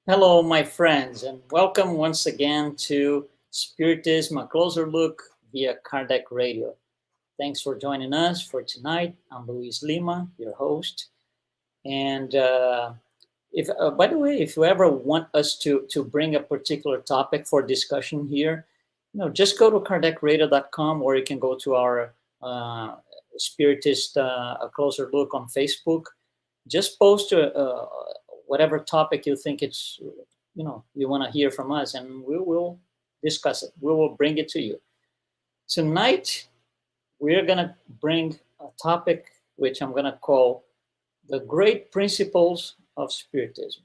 Hello, my friends, and welcome once again to Spiritism, a closer look via Kardec Radio. Thanks for joining us for tonight. I'm Luiz Lima, your host. And if, by the way, if you ever want us to bring a particular topic for discussion here, just go to kardecradio.com, or you can go to our Spiritist a closer look on Facebook. Just post whatever topic you think you want to hear from us, and we will discuss it. We will bring it to you. Tonight we're going to bring a topic which I'm going to call the Great Principles of Spiritism.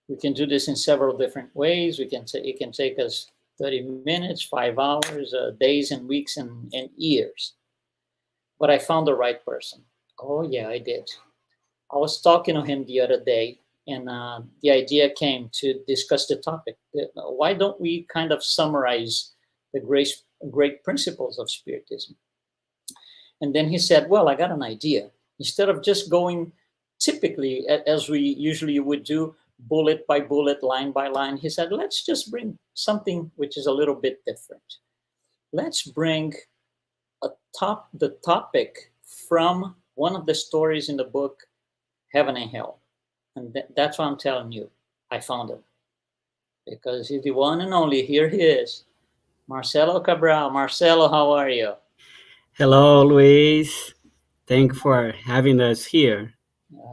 We can do this in several different ways. It can take us 30 minutes, 5 hours, days and weeks and years. But I found the right person. Oh yeah, I did. I was talking to him the other day, and the idea came to discuss the topic. Why don't we kind of summarize the great principles of Spiritism? And then he said, well, I got an idea. Instead of just going typically, as we usually would do, bullet by bullet, line by line, he said, let's just bring something which is a little bit different. Let's bring the topic from one of the stories in the book, Heaven and Hell. And that's why I'm telling you, I found him. Because he's the one and only. Here he is, Marcelo Cabral. Marcelo, how are you? Hello, Luis. Thank you for having us here.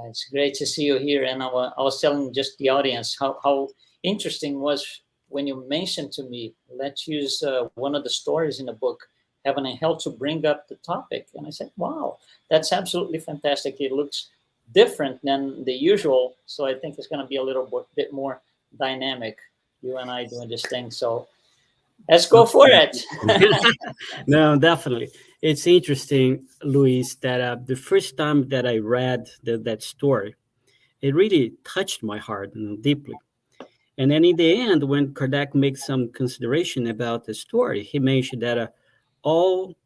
It's great to see you here. And I was telling just the audience how interesting was when you mentioned to me, let's use one of the stories in the book, Heaven and Hell, to bring up the topic. And I said, wow, that's absolutely fantastic. It looks different than the usual. So I think it's going to be a little bit more dynamic, you and I doing this thing. So let's go for it. No, definitely. It's interesting, Luis, that the first time that I read that story, it really touched my heart deeply. And then in the end, when Kardec makes some consideration about the story, he mentioned that all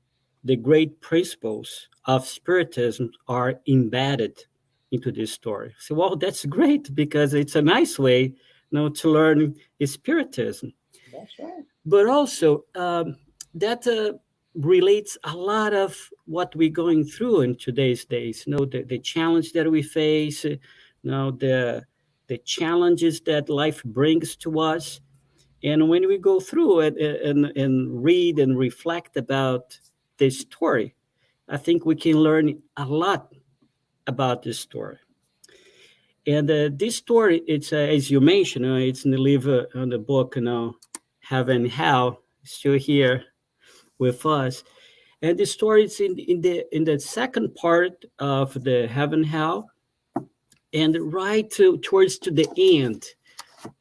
the great principles of Spiritism are embedded into this story. So, well, that's great because it's a nice way, to learn Spiritism. That's right. But also, that relates a lot of what we're going through in today's days. The challenge that we face, the challenges that life brings to us. And when we go through it and read and reflect about this story, I think we can learn a lot about this story. And this story, it's as you mentioned, it's in the liver on the book, Heaven and Hell, still here with us. And the story is in the second part of the Heaven Hell, and towards to the end,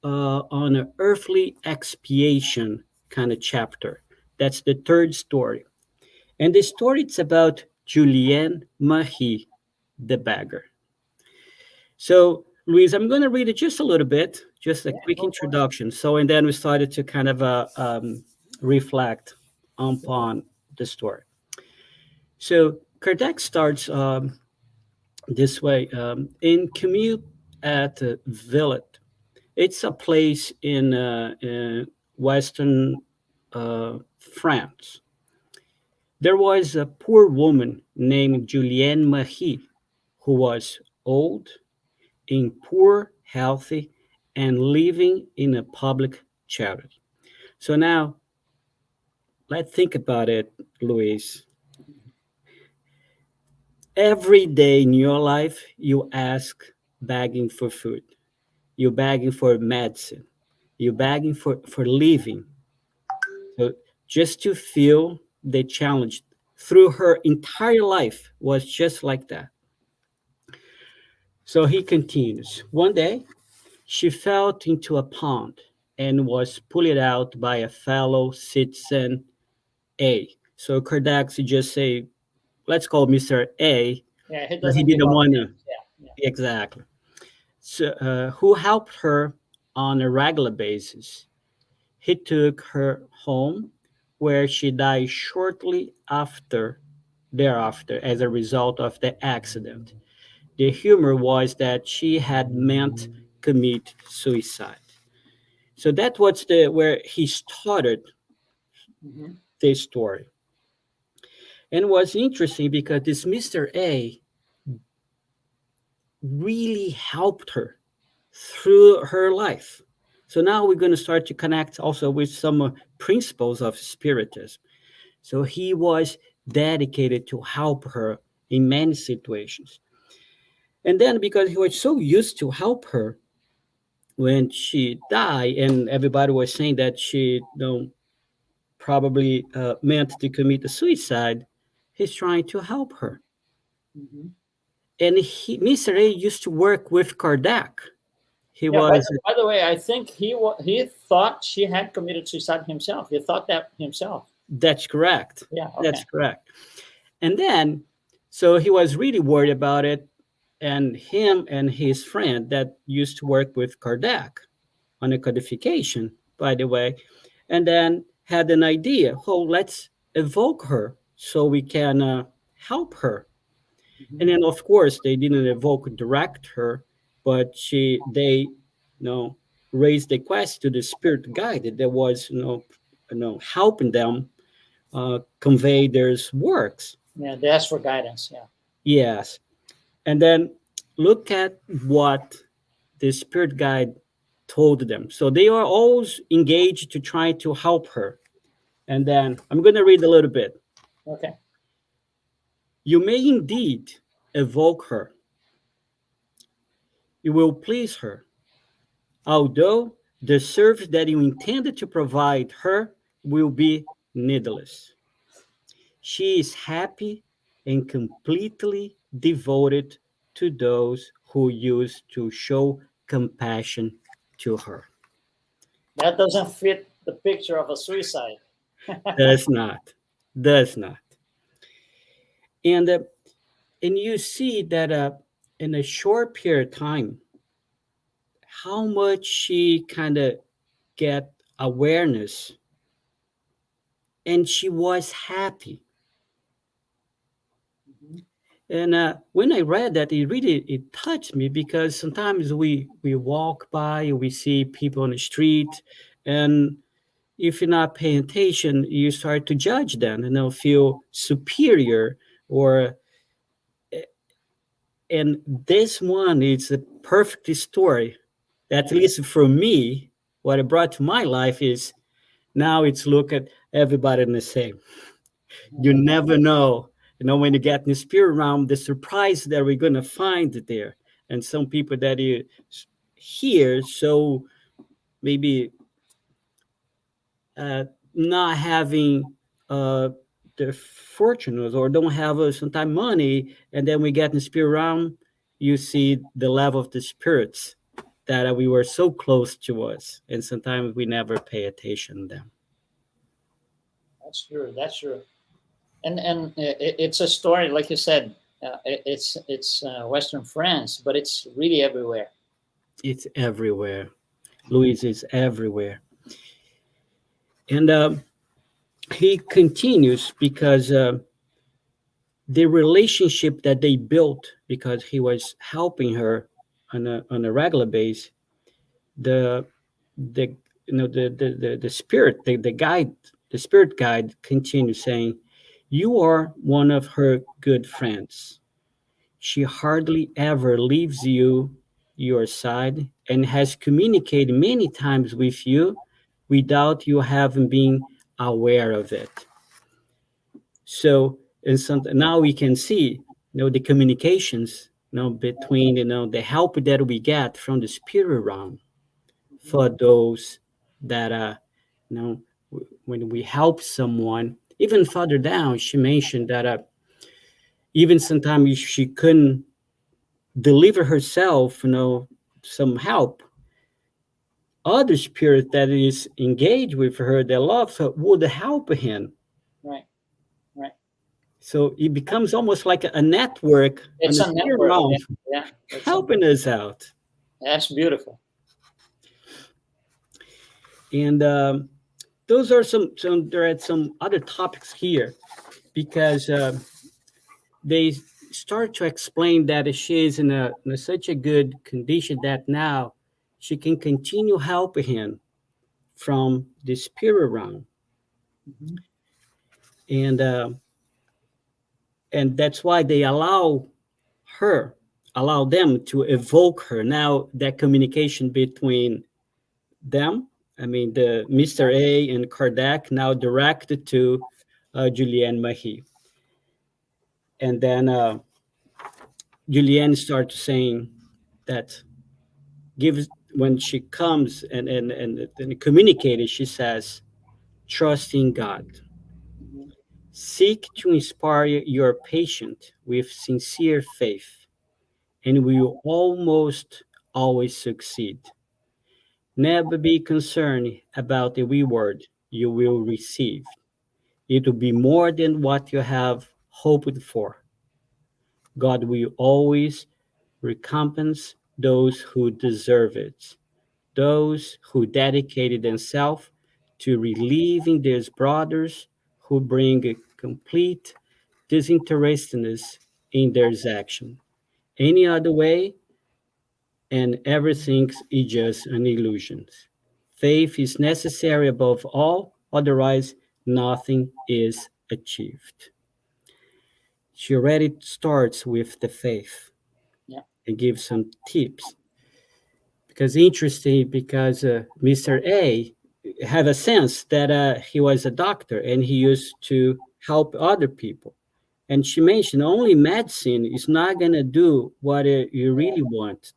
on an earthly expiation kind of chapter. That's the third story. And the story it's about Julien Marie, the beggar. So, Luis, I'm going to read it just a little bit, just a quick introduction. So, and then we started to kind of reflect upon the story. So, Kardec starts this way in commute at Villet. It's a place in Western France. There was a poor woman named Julienne Marie who was old, in poor healthy, and living in a public charity. So now let's think about it, Luis. Every day in your life, you ask begging for food, you're begging for medicine, you're begging for living. So just to feel the challenge through her entire life was just like that. So he continues. One day, she fell into a pond and was pulled out by a fellow citizen A. So Kardec just say, let's call Mr. A, Yeah, he because he doesn't give didn't out want to. names. Yeah, Exactly. So, who helped her on a regular basis. He took her home, where she died shortly thereafter as a result of the accident. The humor was that she had meant commit suicide. So that was the where he started Mhm. this story. And it was interesting because this Mr. A really helped her through her life. So now we're going to start to connect also with some principles of Spiritism. So he was dedicated to help her in many situations. And then because he was so used to help her when she died, and everybody was saying that she probably meant to commit a suicide, he's trying to help her. Mhm. And Mr. A used to work with Kardec. He Yeah. was, By the way, I think he thought she had committed suicide himself. He thought that himself. that's correct. Yeah. That's Okay. correct. And then, so he was really worried about it. And him and his friend that used to work with Kardec on a codification, by the way, and then had an idea. Oh, let's evoke her so we can help her. Mhm. And then, of course, they didn't evoke direct her, but they, raised the quest to the spirit guide that was, helping them convey their works. Yeah. They asked for guidance. Yeah. Yes. And then look at what the spirit guide told them. So they are always engaged to try to help her. And then I'm going to read a little bit. Okay. You may indeed evoke her. You will please her, although the service that you intended to provide her will be needless. She is happy and completely devoted to those who used to show compassion to her. That doesn't fit the picture of a suicide. Does not. Does not. And uh, and you see that in a short period of time, how much she kind of get awareness, and she was happy. Mhm. And when I read that, it touched me because sometimes we walk by, we see people on the street, and if you're not paying attention, you start to judge them, and they'll feel superior. Or and this one is a perfect story. At least for me, what it brought to my life is now it's look at everybody in the same. You never know. When you get in the spirit realm, the surprise that we're gonna find there. And some people that you hear, so maybe uh, not having the fortunes or don't have sometimes money, and then we get in the spirit realm, you see the level of the spirits that we were so close to us, and sometimes we never pay attention to them. That's true. That's true. And it's a story, like you said. It's Western France, but it's really everywhere. It's everywhere. Louis is everywhere. And he continues because the relationship that they built, because he was helping her on a regular basis, the the the spirit, the guide, the spirit guide continues saying, you are one of her good friends. She hardly ever leaves your side and has communicated many times with you without you having been aware of it. So in some, now we can see, the communications, between, the help that we get from the spirit realm Mhm. for those that when we help someone. Even further down, she mentioned that even sometimes she couldn't deliver herself, some help. Other spirit that is engaged with her, that loves her, would help him. Right. Right. So it becomes almost like a network on It's the a spirit network. realm, Yeah. Yeah. helping us out. That's beautiful. And those are some. There are some other topics here because they start to explain that she is in such a good condition that now she can continue helping him from the spirit realm. Mhm. And and that's why they her allow them to evoke her. Now that communication between them, I mean the Mr. A and Kardec, now directed to Julianne Marie. And then Julianne starts saying that gives when she comes and communicated, she says, trust in God. Mhm. Seek to inspire your patient with sincere faith, and will almost always succeed. Never be concerned about the reward you will receive. It will be more than what you have hoped for. God will always recompense those who deserve it, those who dedicated themselves to relieving their brothers who bring a complete disinterestedness in their action. Any other way, and everything is just an illusion. Faith is necessary above all, otherwise, nothing is achieved. She already starts with the faith Yeah. and gives some tips. Because interesting, because Mr. A had a sense that he was a doctor and he used to help other people. And she mentioned only medicine is not going to do what you really want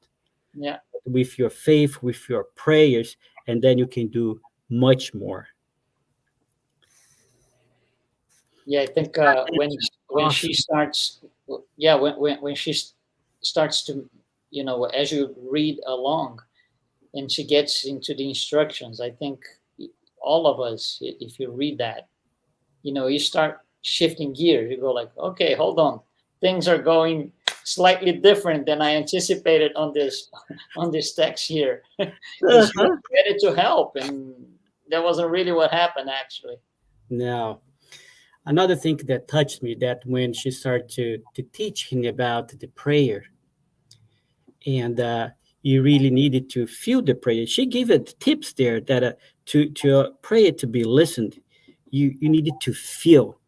Yeah. with your faith, with your prayers, and then you can do much more. Yeah, I think when she Awesome. starts, yeah, when she starts to, as you read along, and she gets into the instructions, I think all of us, if you read that, you start shifting gears. You go like, okay, hold on, things are going slightly different than I anticipated on this on this text here, because she was Uh-huh. ready to help, and that wasn't really what happened actually. Now, another thing that touched me that when she started to teach him about the prayer, and you really needed to feel the prayer. She gave it tips there that to prayer to be listened, you needed to feel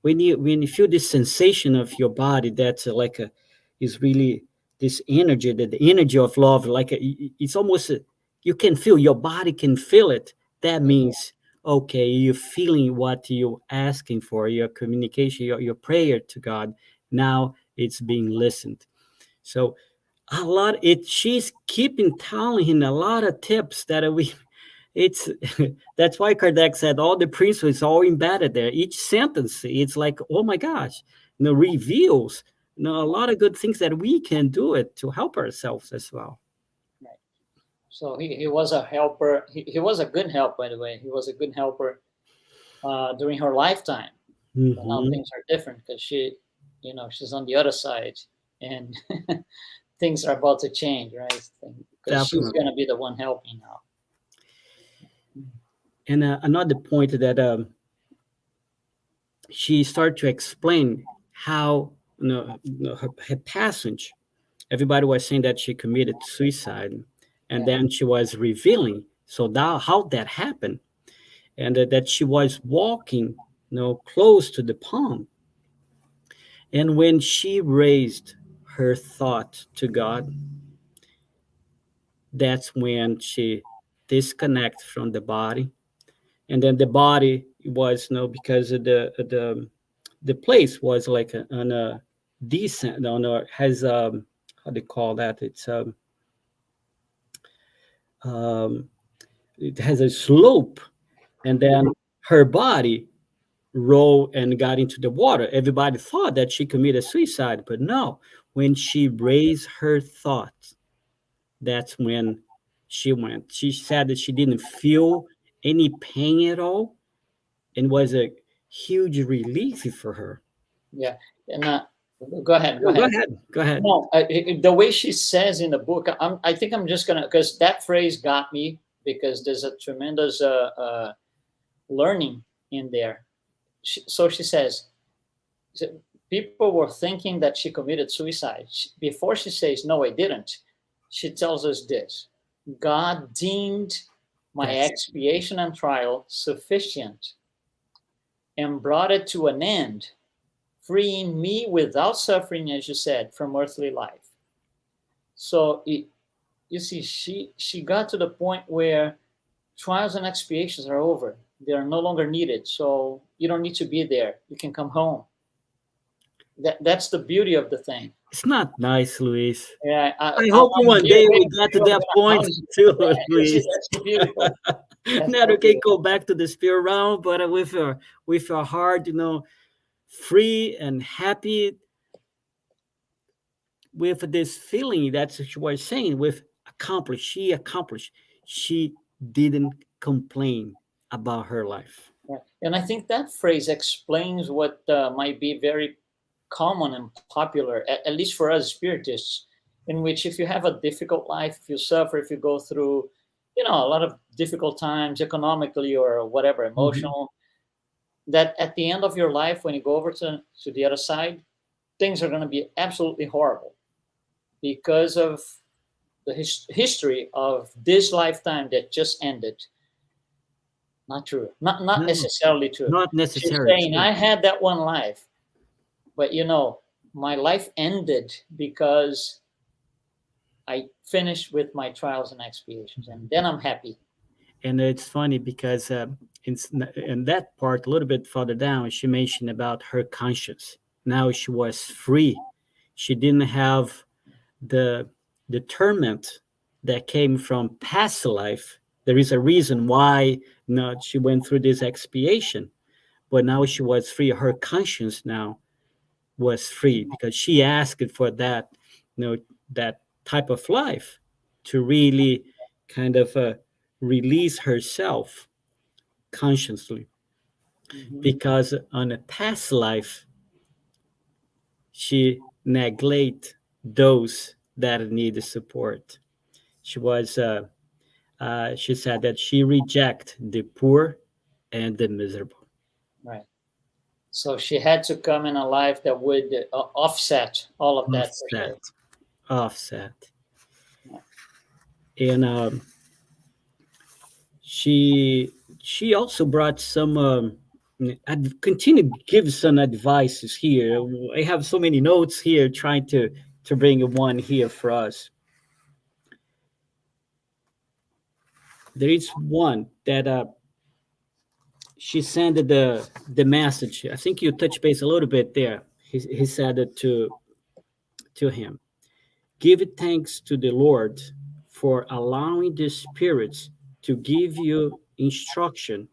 when you feel this sensation of your body that's like a is really this energy, that the energy of love, like it's almost you can feel your body can feel it. That means okay, you're feeling what you're asking for, your communication, your prayer to God. Now it's being listened. So a lot it she's keeping telling him a lot of tips that we it's that's why Kardec said all the principles all embedded there. Each sentence, it's like, oh my gosh, reveals a lot of good things that we can do it to help ourselves as well. Right. So he was a helper. He was a good help, by the way. He was a good helper during her lifetime. But now Hmm. things are different because she's on the other side, and things are about to change, right? Because she's Definitely. going to be the one helping now. And another point that she started to explain how her passage. Everybody was saying that she committed suicide, and Yeah. then she was revealing so that how that happened, and that she was walking, close to the pond, and when she raised her thought to God, that's when she disconnects from the body, and then the body was because of the place was like on a descent on a has how do you call that um, it has a slope, and then her body rolled and got into the water. Everybody thought that she committed suicide, but no. When she raised her thoughts, that's when she went. She said that she didn't feel any pain at all, and was a huge relief for her. Yeah. And go ahead. Go No, go ahead. ahead. Go ahead. No, the way she says in the book, I think I'm just gonna, because that phrase got me, because there's a tremendous learning in there. So she says, people were thinking that she committed suicide. Before she says, no, I didn't, she tells us this. God deemed my Yes. expiation and trial sufficient and brought it to an end, freeing me without suffering, as you said, from earthly life. So you see, she got to the point where trials and expiations are over. They are no longer needed. So you don't need to be there. You can come home. That's the beauty of the thing. It's not nice, Luis. Yeah, I hope I'm one here day we waiting for get to you. I'm that gonna point house you. too, Yeah, Luis. that's so beautiful. That's Not so okay, beautiful. go back to the spirit realm, but with a heart, free and happy, with this feeling that she was saying, with accomplished. She accomplished. She didn't complain about her life. Yeah. And I think that phrase explains what might be very common and popular, at least for us spiritists, in which if you have a difficult life, if you suffer, if you go through, a lot of difficult times economically or whatever, Mhm. emotional, that at the end of your life, when you go over to the other side, things are going to be absolutely horrible because of the history of this lifetime that just ended. Not true. Not No, necessarily true. not She's necessarily saying, true. I had that one life, but my life ended because I finished with my trials and expiations, and then I'm happy. And it's funny because in that part, a little bit further down, she mentioned about her conscience. Now she was free. She didn't have the the torment that came from past life. There is a reason why not she went through this expiation, but now she was free. Her conscience now was free because she asked for that, that type of life to really kind of release herself consciously. Hmm. Because on a past life, she neglect those that need support. She was she said that she reject the poor and the miserable. Right. So she had to come in a life that would offset all of that for sure. Offset, offset, and she also brought some. I'd continue to give some advices here. I have so many notes here, trying to bring one here for us. There is one that she sent the message. I think you touch base a little bit there. He said it to him. Give thanks to the Lord for allowing the spirits to give you instruction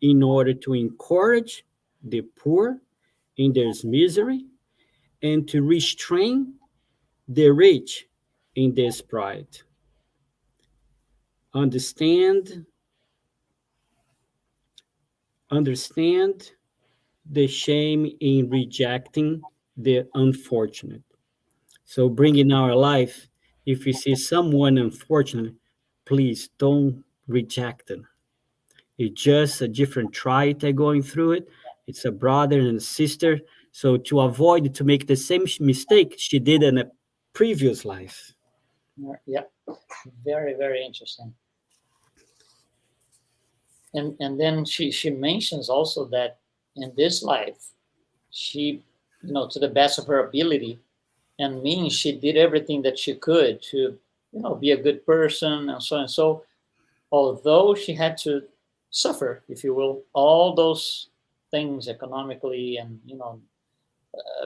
in order to encourage the poor in their misery and to restrain the rich in this pride. Understand, understand the shame in rejecting the unfortunate. So bring in our life, if you see someone unfortunate, please don't reject them. It's just a different tribe they're going through it. It's a brother and a sister. So to avoid to make the same mistake she did in a previous life. Yeah, very very interesting. And then she mentions also that in this life, she, to the best of her ability, and meaning she did everything that she could to, be a good person and so and so. Although she had to suffer, if you will, all those things economically and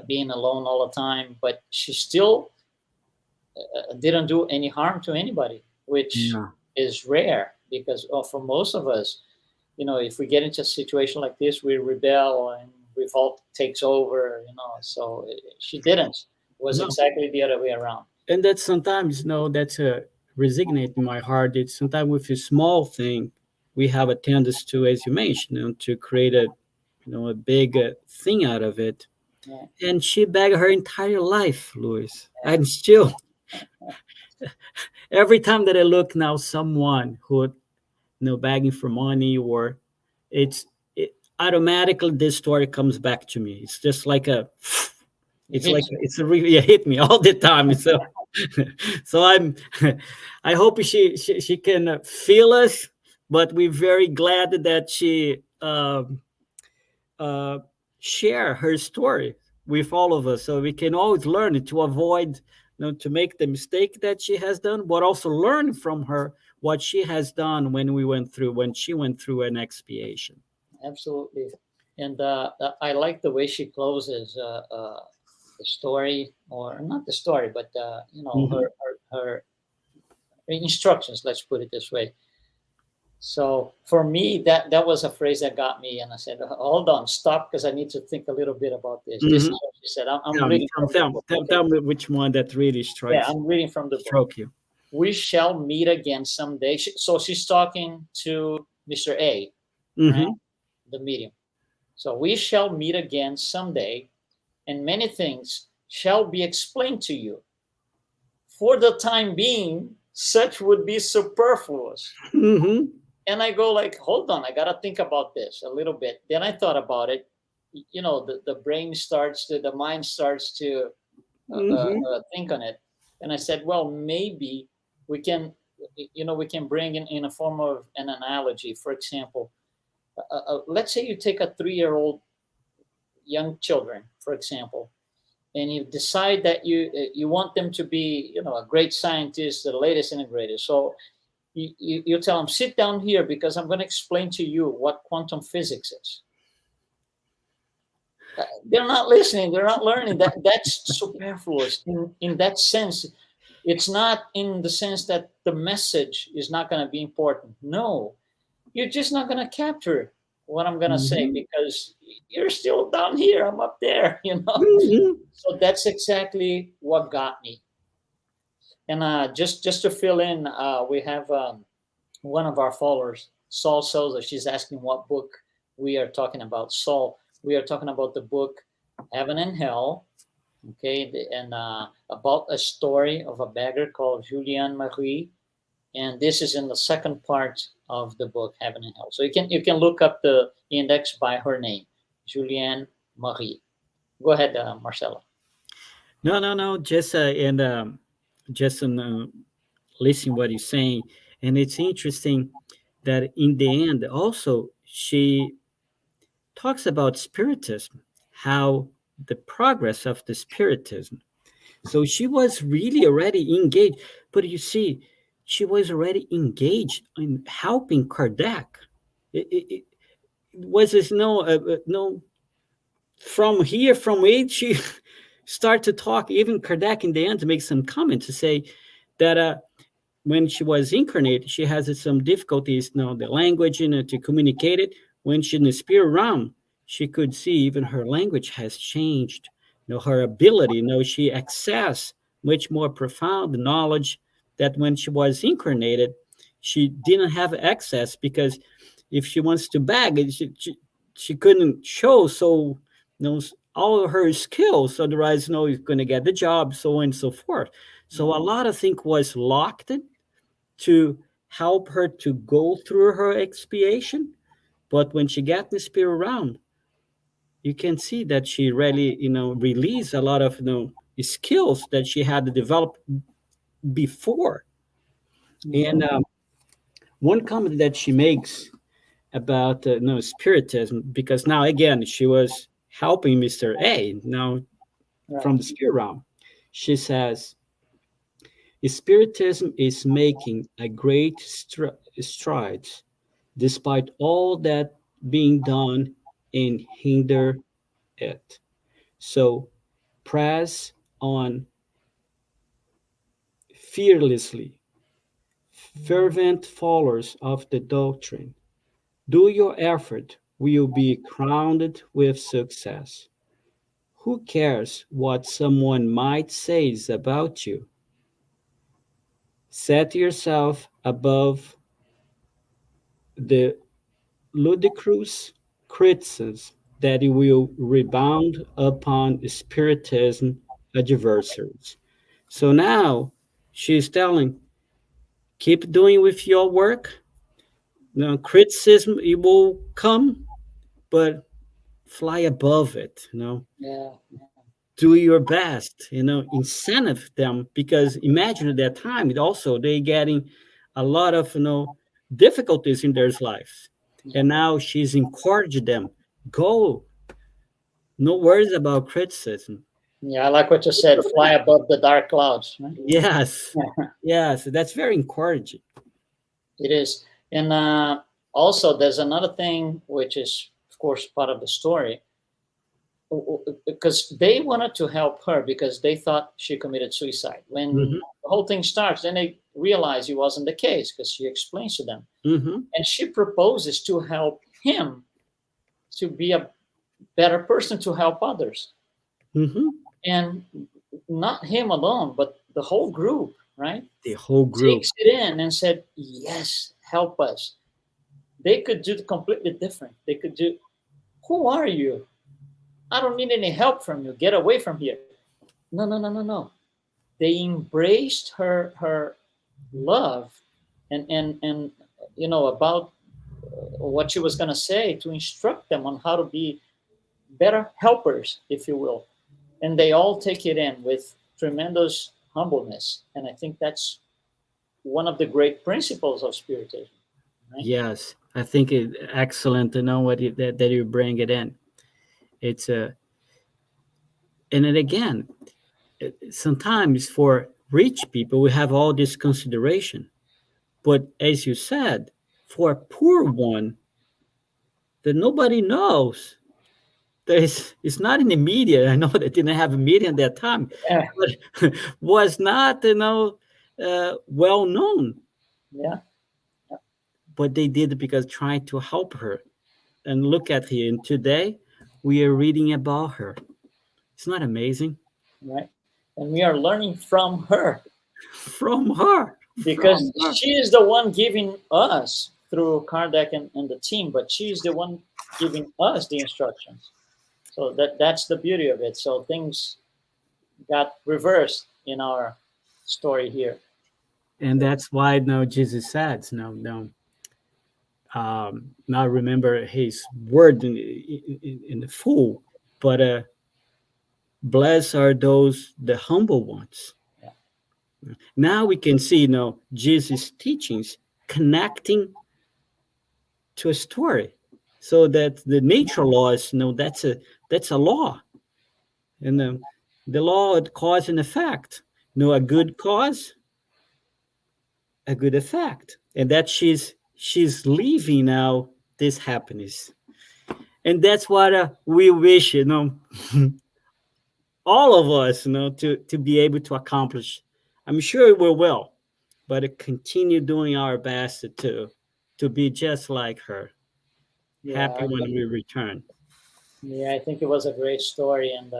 being alone all the time, but she still didn't do any harm to anybody, which Yeah. is rare because for most of us, if we get into a situation like this, we rebel and revolt takes over. So she didn't. It was No. exactly the other way around. And that sometimes, that's resignate in my heart. It's sometimes with a small thing, we have a tendency to, as you mentioned, to create a big thing out of it. Yeah. And she begged her entire life, Louis. And still, every time that I look now, someone who, begging for money, or automatically this story comes back to me. It's just like a, It hits you. it's a really, it hit me all the time. So So I'm, I hope she can feel us, but we're very glad that she uh, share her story with all of us, so we can always learn to avoid, to make the mistake that she has done, but also learn from her what she has done when she went through an expiation. Absolutely. And I like the way she closes the story, or not the story, but Mhm. her instructions. Let's put it this way. So for me, that was a phrase that got me, and I said, "Hold on, stop, because I need to think a little bit about this." This is Mhm. what she said. I'm Tell me, reading from the book. Okay, tell me which one that really yeah, strikes I'm reading from the book. stroke you. We shall meet again someday. So she's talking to Mr. A, right? Hmm. The medium. So we shall meet again someday, and many things shall be explained to you. For the time being, such would be superfluous. Hmm. And I go like, hold on, I gotta think about this a little bit. Then I thought about it. The brain starts to, the mind starts to Hmm. think on it. And I said, well, maybe we can, we can bring in a form of an analogy. For example, let's say you take a 3-year-old young children, for example, and you decide that you want them to be, a great scientist, the latest and the greatest. So you tell them, sit down here because I'm going to explain to you what quantum physics is. They're not listening. They're not learning. That's superfluous in that sense. It's not in the sense that the message is not going to be important. No, you're just not going to capture what I'm going to say Hmm. because you're still down here. I'm up there. Hmm. So that's exactly what got me. And just to fill in, we have one of our followers, Saul Souza. She's asking what book we are talking about. Saul, we are talking about the book Heaven and Hell. Okay, and about a story of a beggar called Julien Marie, and this is in the second part of the book Heaven and Hell. So you can look up the index by her name, Julien Marie. Go ahead, Marcella. No, no, no. Just listen what you're saying, and it's interesting that in the end, also she talks about spiritism, how the progress of the spiritism. So she was really already engaged, but you see, she was already engaged in helping Kardec. It was this no from here from it she start to talk. Even Kardec in the end to make some comment to say that when she was incarnate, she has some difficulties, the language, to communicate it. When she's in the spirit realm, she could see even her language has changed. Her ability, she access much more profound knowledge that when she was incarnated, she didn't have access because if she wants to beg, she couldn't show so all of her skills. Otherwise, you're going to get the job, so on and so forth. So a Mhm. lot of things was locked to help her to go through her expiation. But when she got the spirit realm, you can see that she really, released a lot of, skills that she had developed before. And Mhm. one comment that she makes about, spiritism, because now again she was helping Mr. A now Right. from the spirit realm. She says, Spiritism is making a great strides despite all that being done and hinder it. So press on fearlessly, Mhm. fervent followers of the doctrine. Do your effort will be crowned with success. Who cares what someone might say about you? Set yourself above the ludicrous criticism that will rebound upon Spiritism adversaries. So now she's telling, keep doing with your work. Criticism it will come, but fly above it. Yeah. Yeah. do your best, incentive them, because imagine at that time it also they getting a lot of difficulties in their lives, Yeah. and now she's encouraged them, go, no worries about criticism. Yeah, I like what you said. Fly above the dark clouds. Right? Yes, yes, that's very encouraging. It is. And also, there's another thing which is, of course, part of the story, because they wanted to help her because they thought she committed suicide. When Hmm. the whole thing starts, then they realize it wasn't the case because she explains to them. Hmm. And she proposes to help him to be a better person to help others. Hmm. And not him alone, but the whole group, right? The whole group. Takes it in and said, yes, help us. They could do completely different. They could do, who are you? I don't need any help from you. Get away from here. No, no, no, no, no. They embraced her love and about what she was going to say to instruct them on how to be better helpers, if you will. And they all take it in with tremendous humbleness. And I think that's one of the great principles of Spiritism, right? Yes, I think it excellent to know that you bring it in. It's a And then again, sometimes for rich people we have all this consideration, but as you said, for a poor one that nobody knows, it's not in the media. I know they didn't have a media at that time, Yeah, but was not well known, yeah, but they did it because trying to help her. And look at here, and today we are reading about her. It's not amazing. right. And we are learning from her From her, because from her. she is the one giving us through Kardec and the team, but she's the one giving us the instructions. So that's the beauty of it. So things got reversed in our story here. And that's why now Jesus says, no, no, not remember his word in the full, but blessed are those, the humble ones. Yeah, Now we can see, Jesus' teachings connecting to a story, so that the nature laws, that's a law, and the law of cause and effect. A good cause, a good effect, and that she's leaving now this happiness, and that's what we wish, all of us, to be able to accomplish. I'm sure we will, but continue doing our best to be just like her, happy yeah, when we return. yeah. I think it was a great story, and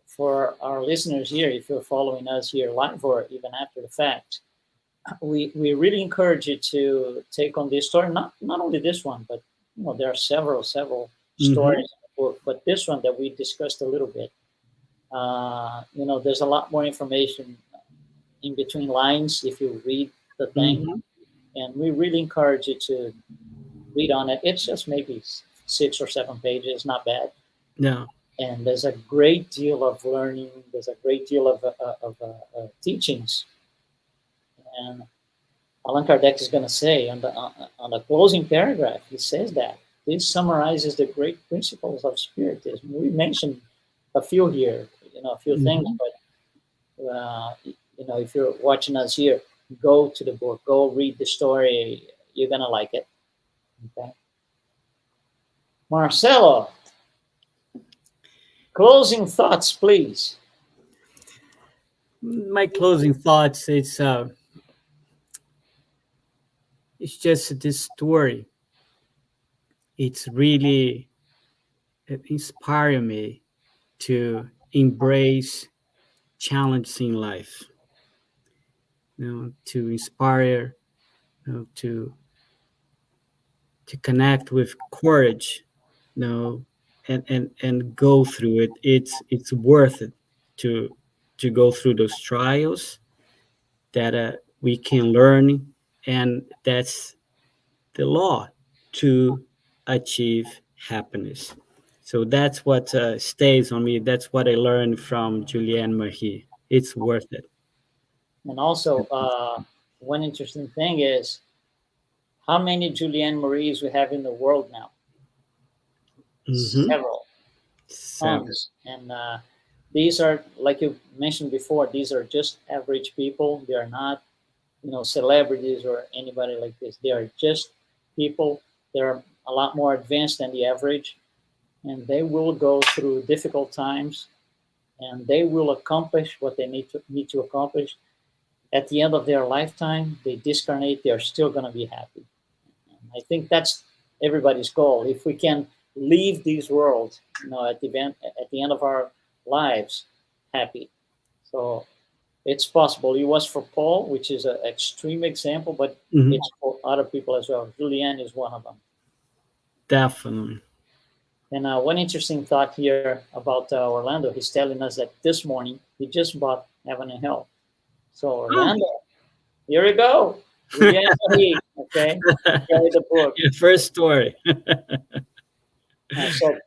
for our listeners here, if you're following us here live or even after the fact, we really encourage you to take on this story. Not only this one, but there are several Hmm. stories in the book, but this one that we discussed a little bit. There's a lot more information in between lines if you read the thing, Hmm. and we really encourage you to read on it. It's just maybe 6 or 7 pages, not bad. No. And there's a great deal of learning. There's a great deal of teachings. And Allan Kardec is going to say on the closing paragraph, he says that this summarizes the great principles of Spiritism. We mentioned a few here, a few things, Hmm. but if you're watching us here, go to the book, go read the story. You're gonna like it. Okay, Marcelo, closing thoughts, please. My closing thoughts, it's just this story. It's really, it inspired me to embrace challenges in life, to inspire, to connect with courage, and go through it. It's worth it to go through those trials that we can learn, and that's the law to achieve happiness. So that's what stays on me. That's what I learned from Julianne Marie. It's worth it. And also, one interesting thing is how many Julianne Maries we have in the world now. Mm-hmm. Several, tons. And these are, like you mentioned before, these are just average people. They are not, celebrities or anybody like this. They are just people. They're a lot more advanced than the average, and they will go through difficult times, and they will accomplish what they need to accomplish. At the end of their lifetime, they discarnate. They are still going to be happy. And I think that's everybody's goal. If we can leave this world, at the end of our lives, happy. So it's possible. It was for Paul, which is an extreme example, but Mm-hmm. it's for other people as well. Julianne is one of them. Definitely. And one interesting thought here about Orlando, he's telling us that this morning he just bought Heaven and Hell. So Orlando, here we go. Julianne Marie, okay? Enjoy the book. Your first story. So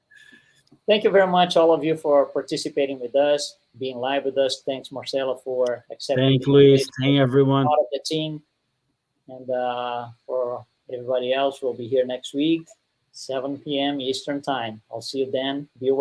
thank you very much, all of you, for participating with us, being live with us. Thanks, Marcelo, for accepting Thank Luis. Thank everyone. part of the team. And for everybody else, we'll be here next week, 7 p.m. Eastern Time. I'll see you then. Be